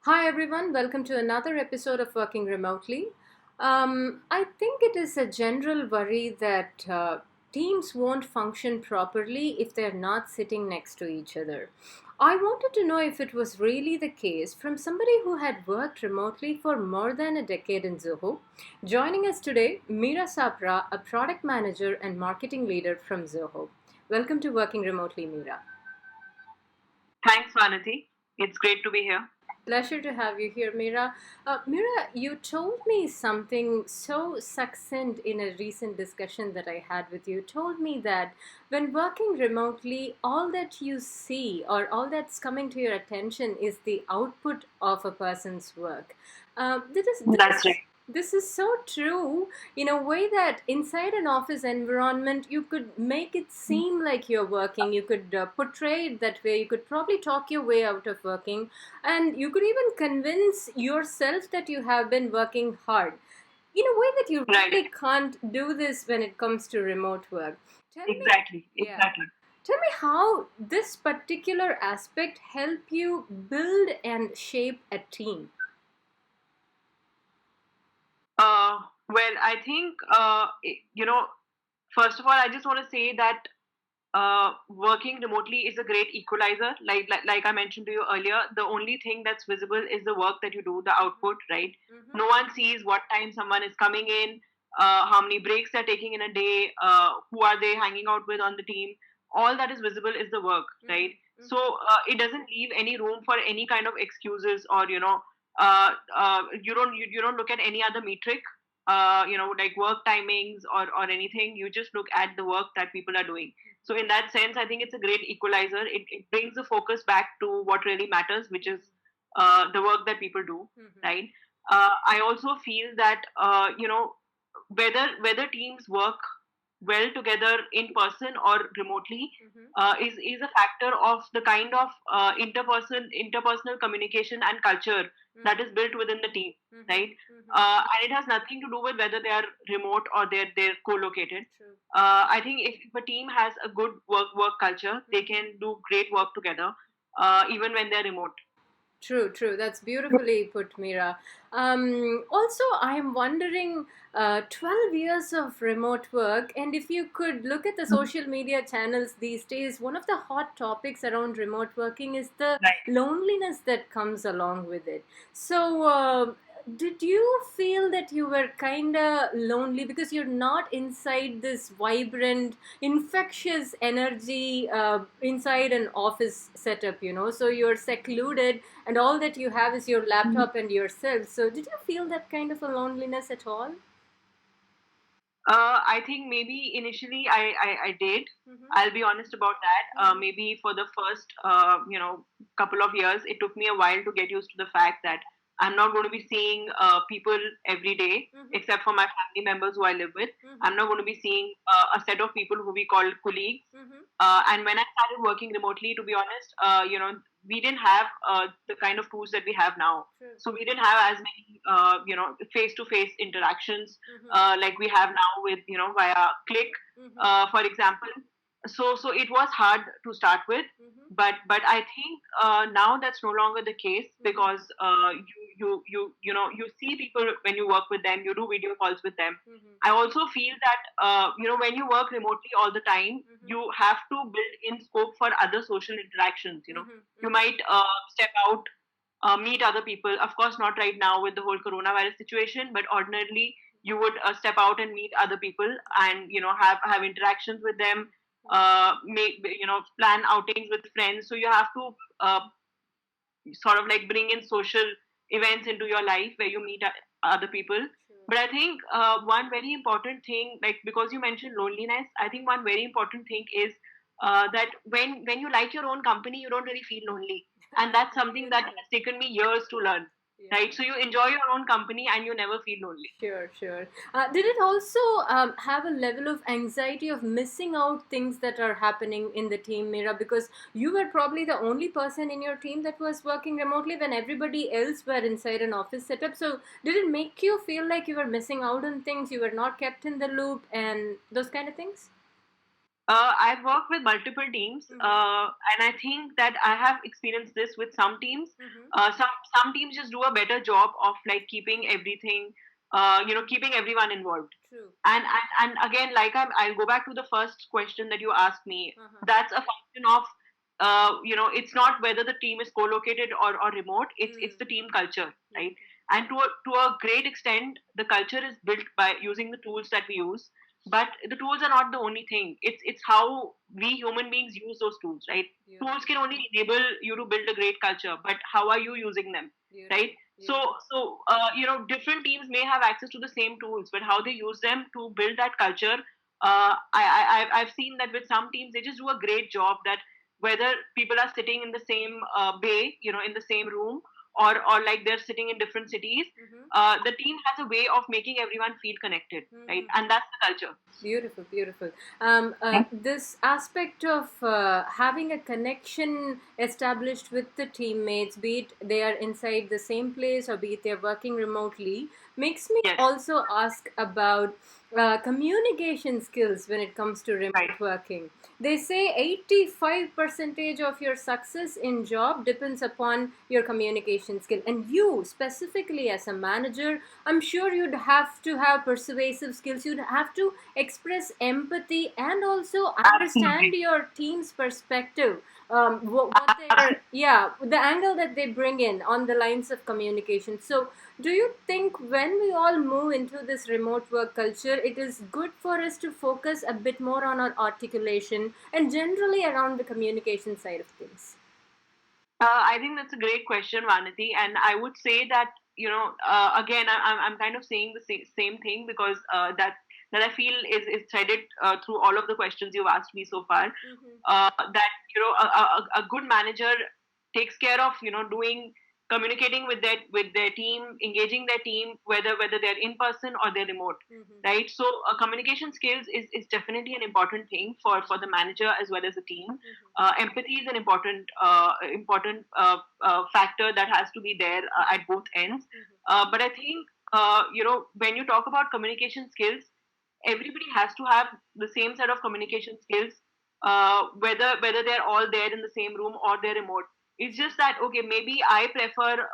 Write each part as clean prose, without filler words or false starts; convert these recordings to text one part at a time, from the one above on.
Hi, everyone. Welcome to another episode of Working Remotely. I think it is a general worry that teams won't function properly if they're not sitting next to each other. I wanted to know if it was really the case from somebody who had worked remotely for more than a decade in Zoho. Joining us today, Meera Sapra, a product manager and marketing leader from Zoho. Welcome to Working Remotely, Meera. Thanks, Vanity. It's great to be here. Pleasure to have you here, Meera. Meera, you told me something so succinct in a recent discussion that I had with you. You told me that when working remotely, all that you see or all that's coming to your attention is the output of a person's work. This is this That's is right. this is so true in a way that inside an office environment you could make it seem like you're working, you could portray it that way, you could probably talk your way out of working, and you could even convince yourself that you have been working hard in a way that you Right. really can't do this when it comes to remote work. Tell me, Exactly. yeah, Exactly. tell me how this particular aspect help you build and shape a team. Well, I think, first of all, I just want to say that working remotely is a great equalizer. Like I mentioned to you earlier, the only thing that's visible is the work that you do, the output, right? Mm-hmm. No one sees what time someone is coming in, how many breaks they're taking in a day, who are they hanging out with on the team. All that is visible is the work, right? Mm-hmm. So it doesn't leave any room for any kind of excuses, or you don't look at any other metric, like work timings or anything. You just look at the work that people are doing. So in that sense, I think it's a great equalizer. It brings the focus back to what really matters, which is the work that people do, Mm-hmm. right? I also feel that whether teams work well together in person or remotely Mm-hmm. is a factor of the kind of interpersonal communication and culture that is built within the team, Mm-hmm. right? Mm-hmm. And it has nothing to do with whether they are remote or they're co-located. True. I think if a team has a good work culture, they can do great work together, even when they're remote. True, true. That's beautifully put, Mira. Also, I'm wondering 12 years of remote work, and if you could look at the social media channels these days, one of the hot topics around remote working is the Right. loneliness that comes along with it. So, did you feel that you were kind of lonely because you're not inside this vibrant, infectious energy inside an office setup, so you're secluded and all that you have is your laptop and yourself. So, did you feel that kind of a loneliness at all? I think maybe initially I did. Mm-hmm. I'll be honest about that. Mm-hmm. Maybe for the first couple of years, it took me a while to get used to the fact that I'm not going to be seeing people every day, Mm-hmm. except for my family members who I live with. Mm-hmm. I'm not going to be seeing a set of people who we call colleagues. Mm-hmm. And when I started working remotely, to be honest, we didn't have the kind of tools that we have now. True. So we didn't have as many, face-to-face interactions Mm-hmm. like we have now with, via click, Mm-hmm. for example. So it was hard to start with, Mm-hmm. but I think now that's no longer the case, Mm-hmm. because you see people when you work with them, you do video calls with them. Mm-hmm. I also feel that when you work remotely all the time, Mm-hmm. you have to build in scope for other social interactions. Mm-hmm. You Mm-hmm. might step out, meet other people. Of course, not right now with the whole coronavirus situation, but ordinarily you would step out and meet other people, and have interactions with them, make plan outings with friends. So you have to sort of like bring in social events into your life where you meet other people. True. But I think one very important thing, like because you mentioned loneliness, I think one very important thing is that when you like your own company, you don't really feel lonely, and that's something that Beautiful. has taken me years to learn. Yeah. Right, so you enjoy your own company and you never feel lonely. Sure, sure. Did it also have a level of anxiety of missing out things that are happening in the team, Mira? Because you were probably the only person in your team that was working remotely when everybody else were inside an office setup. So, did it make you feel like you were missing out on things, you were not kept in the loop, and those kind of things? I've worked with multiple teams, and I think that I have experienced this with some teams. Some teams just do a better job of like keeping everything, keeping everyone involved. True. And again, like I'll go back to the first question that you asked me. That's a function of, it's not whether the team is co-located or remote. It's the team culture, right? And to a great extent, the culture is built by using the tools that we use, but the tools are not the only thing. It's how we human beings use those tools, right? Tools can only enable you to build a great culture, but how are you using them, right? So different teams may have access to the same tools, but how they use them to build that culture, I've seen that with some teams they just do a great job, that whether people are sitting in the same bay, in the same room, or like they're sitting in different cities, the team has a way of making everyone feel connected, right? And that's the culture. Beautiful, beautiful. This aspect of having a connection established with the teammates, be it they are inside the same place or be it they're working remotely, makes me Yes. also ask about communication skills when it comes to remote Right. working. They say 85% of your success in job depends upon your communication skill. And you, specifically as a manager, I'm sure you'd have to have persuasive skills. You'd have to express empathy and also understand Absolutely. your team's perspective. What they're, yeah, the angle that they bring in on the lines of communication. So, do you think when we all move into this remote work culture, it is good for us to focus a bit more on our articulation and generally around the communication side of things? I think that's a great question, Vanity, and I would say that, again, I'm kind of saying the same thing, because that I feel is threaded through all of the questions you've asked me so far. That a good manager takes care of, doing, communicating with their team, engaging their team, whether they're in person or they're remote, right? So communication skills is definitely an important thing for the manager as well as the team. Empathy is an important factor that has to be there at both ends. But I think, when you talk about communication skills, everybody has to have the same set of communication skills, whether they're all there in the same room or they're remote. It's just that, okay, maybe I prefer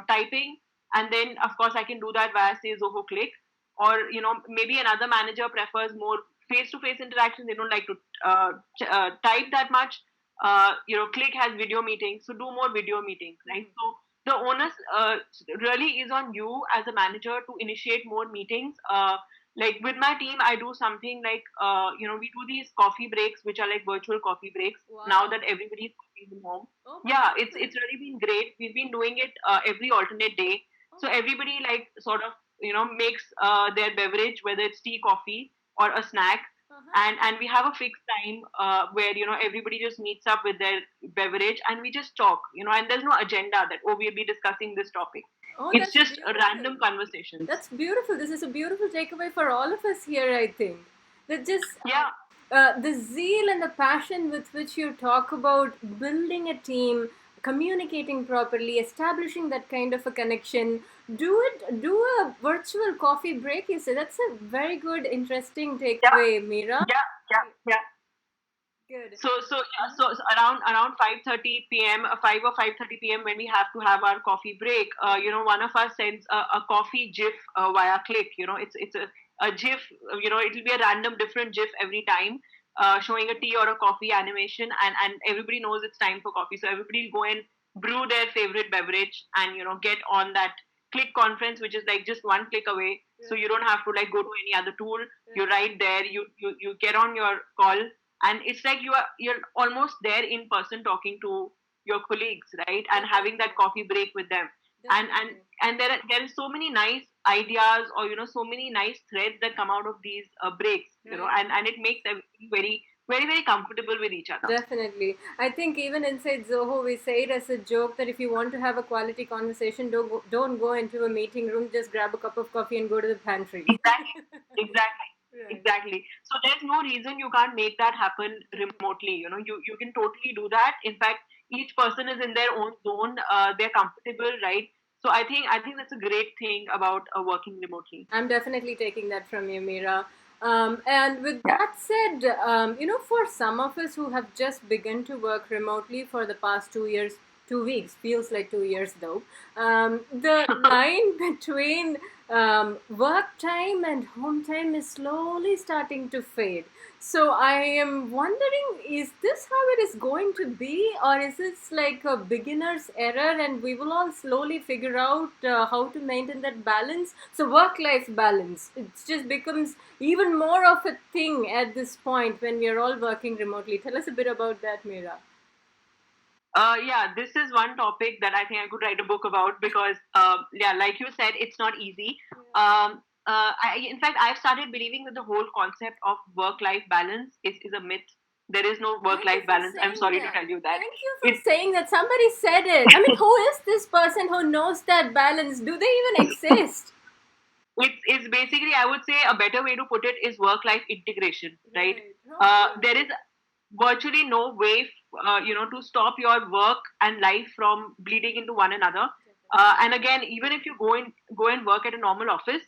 typing, and then of course I can do that via, say, Zoho Click, or maybe another manager prefers more face-to-face interaction. They don't like to type that much. Click has video meetings, so do more video meetings, right? So the onus really is on you as a manager to initiate more meetings. Like with my team, I do something like, we do these coffee breaks, which are like virtual coffee breaks. Now that everybody's working from home, yeah, it's really been great. We've been doing it every alternate day, so everybody like sort of makes their beverage, whether it's tea, coffee, or a snack, and we have a fixed time where everybody just meets up with their beverage and we just talk, and there's no agenda that, oh, we'll be discussing this topic. Oh, It's that's just beautiful. random conversations. That's beautiful. This is a beautiful takeaway for all of us here, I think. That just Yeah. the zeal and the passion with which you talk about building a team, communicating properly, establishing that kind of a connection. Do a virtual coffee break. You say that's a very good, interesting takeaway, Meera. Yeah. Good. So around 5:30 p.m., 5 or 5:30 p.m., when we have to have our coffee break, one of us sends a coffee GIF via Click. It's a GIF. It'll be a random different GIF every time, showing a tea or a coffee animation, and everybody knows it's time for coffee. So everybody will go and brew their favorite beverage, and get on that Click conference, which is like just one click away. So you don't have to like go to any other tool. You're right there. You get on your call, and it's like you're almost there in person talking to your colleagues, right? And having that coffee break with them. And there is so many nice ideas, or so many nice threads that come out of these breaks, and it makes everybody very very very comfortable with each other. Definitely. I think even inside Zoho, we say it as a joke that if you want to have a quality conversation, don't go into a meeting room, just grab a cup of coffee and go to the pantry. Exactly. Exactly. Right. Exactly. So there's no reason you can't make that happen remotely. You can totally do that. In fact, each person is in their own zone. They're comfortable, right? So I think that's a great thing about working remotely. I'm definitely taking that from you, Meera. And with Yeah. that said, for some of us who have just begun to work remotely for the past 2 years, 2 weeks, feels like 2 years though, the line between work time and home time is slowly starting to fade. So I am wondering, is this how it is going to be, or is this like a beginner's error, and we will all slowly figure out how to maintain that balance? So work-life balance, it just becomes even more of a thing at this point when we are all working remotely. Tell us a bit about that, Meera. Yeah, this is one topic that I think I could write a book about because, yeah, like you said, it's not easy. In fact, I've started believing that the whole concept of work-life balance is a myth. There is no Thank you work-life for balance. I'm saying sorry to that. tell you that. Thank you for It's saying that. Somebody said it. I mean, who is this person who knows that balance? Do they even exist? it's basically, I would say, a better way to put it is work-life integration, right? Right. Oh, There is beautiful. virtually no way, to stop your work and life from bleeding into one another. Definitely. And again, even if you go and work at a normal office,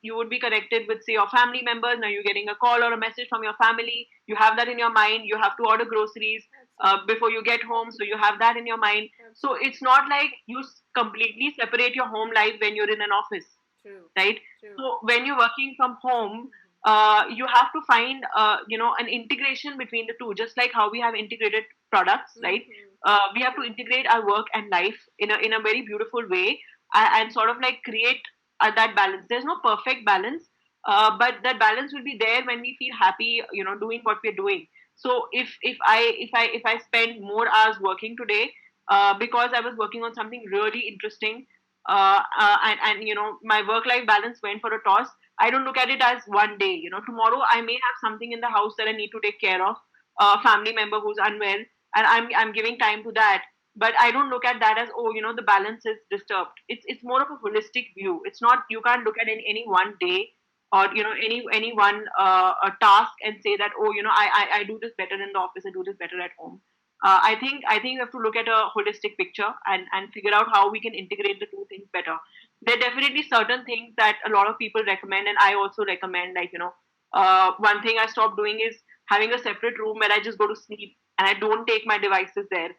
you would be connected with, say, your family members. Now you're getting a call or a message from your family. You have that in your mind. You have to order groceries Absolutely. before you get home, so you have that in your mind. So Absolutely. it's not like you completely separate your home life when you're in an office, True. right? True. So when you're working from home, Mhm. you have to find an integration between the two, just like how we have integrated products, right? Mhm. We have to integrate our work and life in a very beautiful way, and sort of like create that balance. There's no perfect balance, but that balance will be there when we feel happy, doing what we're doing. So if I spend more hours working today, because I was working on something really interesting, and my work life balance went for a toss. I don't look at it as one day. Tomorrow I may have something in the house that I need to take care of, a family member who's unwell, and I'm giving time to that. But I don't look at that as, oh, the balance is disturbed. It's more of a holistic view. It's not, you can't look at any one day, or any one a task, and say that, oh, I do this better in the office, I do this better at home. I think we have to look at a holistic picture, and figure out how we can integrate the two things better. There are definitely certain things that a lot of people recommend, and I also recommend. Like, one thing I stopped doing is having a separate room where I just go to sleep and I don't take my devices there.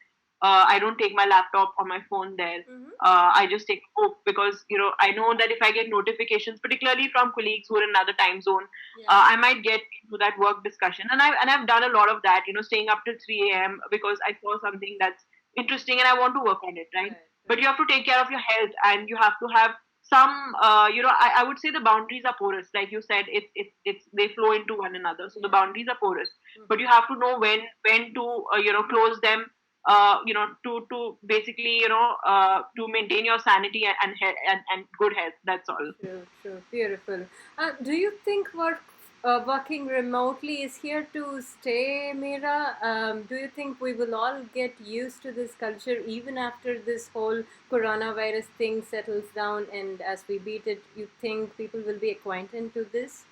I don't take my laptop or my phone there. Mhm. I just take a book, because I know that if I get notifications, particularly from colleagues who are in another time zone, Yeah. I might get into that work discussion, and I've done a lot of that. Staying up till 3 a.m. because I saw something that's interesting and I want to work on it, right? Right. But you Right. have to take care of your health, and you have to have some, I would say the boundaries are porous. Like you said, it's they flow into one another, so the Yeah. boundaries are porous. But you Mhm. have to know when to close them, to basically, to maintain your sanity and good health. That's all. True, true. Beautiful. Do you think working remotely is here to stay, Meera? Do you think we will all get used to this culture even after this whole coronavirus thing settles down and as we beat it? You think people will be acquainted to this?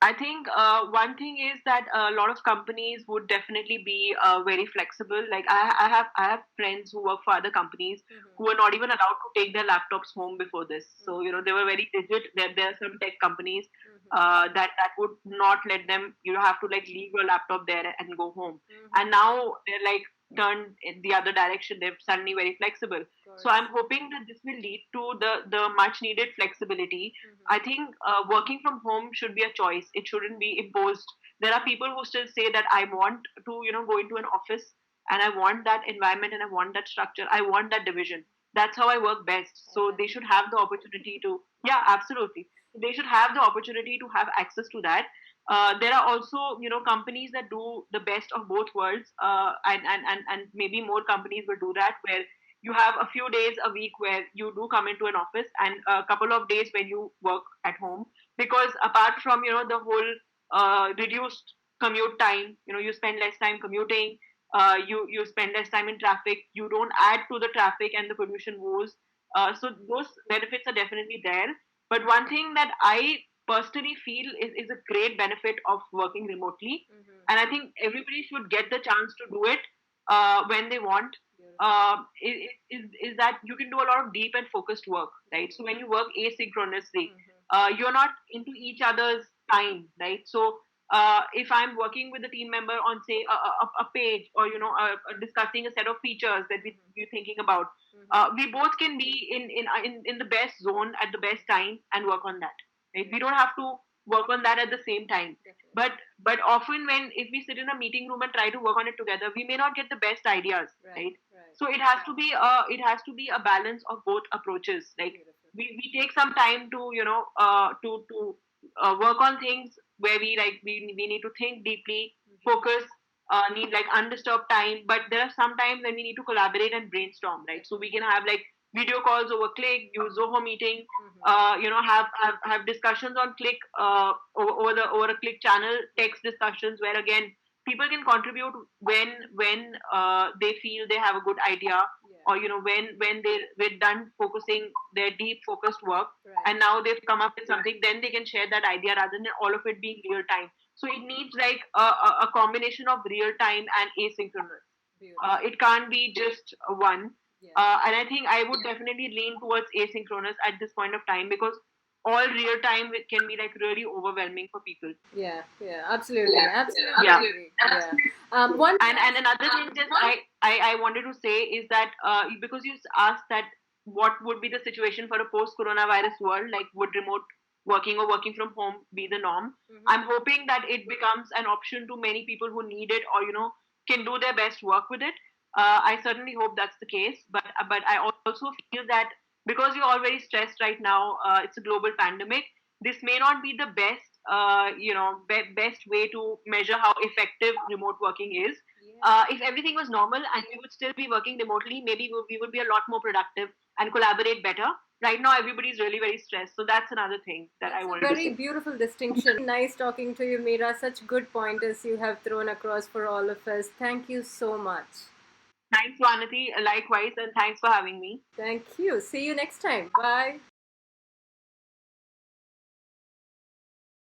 I think one thing is that a lot of companies would definitely be very flexible. Like, I have friends who work for other companies Mm-hmm. who were not even allowed to take their laptops home before this. So Mm-hmm. they were very rigid. There are some tech companies Mm-hmm. that would not let them. You have to like leave your laptop there and go home. Mm-hmm. And now they're like turned in the other direction. They're suddenly very flexible. Of So course. I'm hoping that this will lead to the much needed flexibility. Mm-hmm. I think working from home should be a choice. It shouldn't be imposed. There are people who still say that I want to, go into an office, and I want that environment, and I want that structure. I want that division. That's how I work best. I So like they should it. have the opportunity to, yeah, absolutely. They should have the opportunity to have access to that. There are also, companies that do the best of both worlds, and maybe more companies will do that, where you have a few days a week where you do come into an office, and a couple of days when you work at home. Because apart from the whole reduced commute time, you spend less time commuting, you spend less time in traffic, you don't add to the traffic and the pollution woes. So those benefits are definitely there. But one thing that I personally feel is a great benefit of working remotely, Mm-hmm. and I think everybody should get the chance to do it when they want, Beautiful. is that you can do a lot of deep and focused work, right? So when you work asynchronously, Mm-hmm. you're not into each other's time, right? So if I'm working with a team member on, say, a page, or discussing a set of features that we're thinking about, we both can be in the best zone at the best time and work on that, right? We don't have to work on that at the same time. but but often, when if we sit in a meeting room and try to work on it together, we may not get the best ideas, right? So it has to be a balance of both approaches. Like, we take some time to work on things where we need to think deeply, focus, need like undisturbed time. But there are some times when we need to collaborate and brainstorm, right? So we can have like video calls over Click, use Zoho meeting, have discussions on Click, over a Click channel, text discussions where, again, people can contribute when they feel they have a good idea, or when we're done focusing their deep focused work, and now they've come up with something, then they can share that idea rather than all of it being real time. So it needs like a combination of real time and asynchronous. It can't be just one. And I think I would definitely lean towards asynchronous at this point of time, because all real time can be like really overwhelming for people. Yeah, yeah, absolutely, absolutely Yeah. agree. Yeah. One. And another thing just I wanted to say is that, because you asked that what would be the situation for a post coronavirus world, like would remote working or working from home be the norm? I'm hoping that it becomes an option to many people who need it, or can do their best work with it. I certainly hope that's the case, but I also feel that because we're all very stressed right now, it's a global pandemic. This may not be the best way to measure how effective remote working is. If everything was normal and we would still be working remotely, maybe we would be a lot more productive and collaborate better. Right now, everybody's really very stressed. So that's another thing that I wanted to Very say. beautiful distinction. Nice talking to you, Meera. Such good pointers you have thrown across for all of us. Thank you so much. Thanks, Vanati. Likewise, and thanks for having me. Thank you. See you next time. Bye.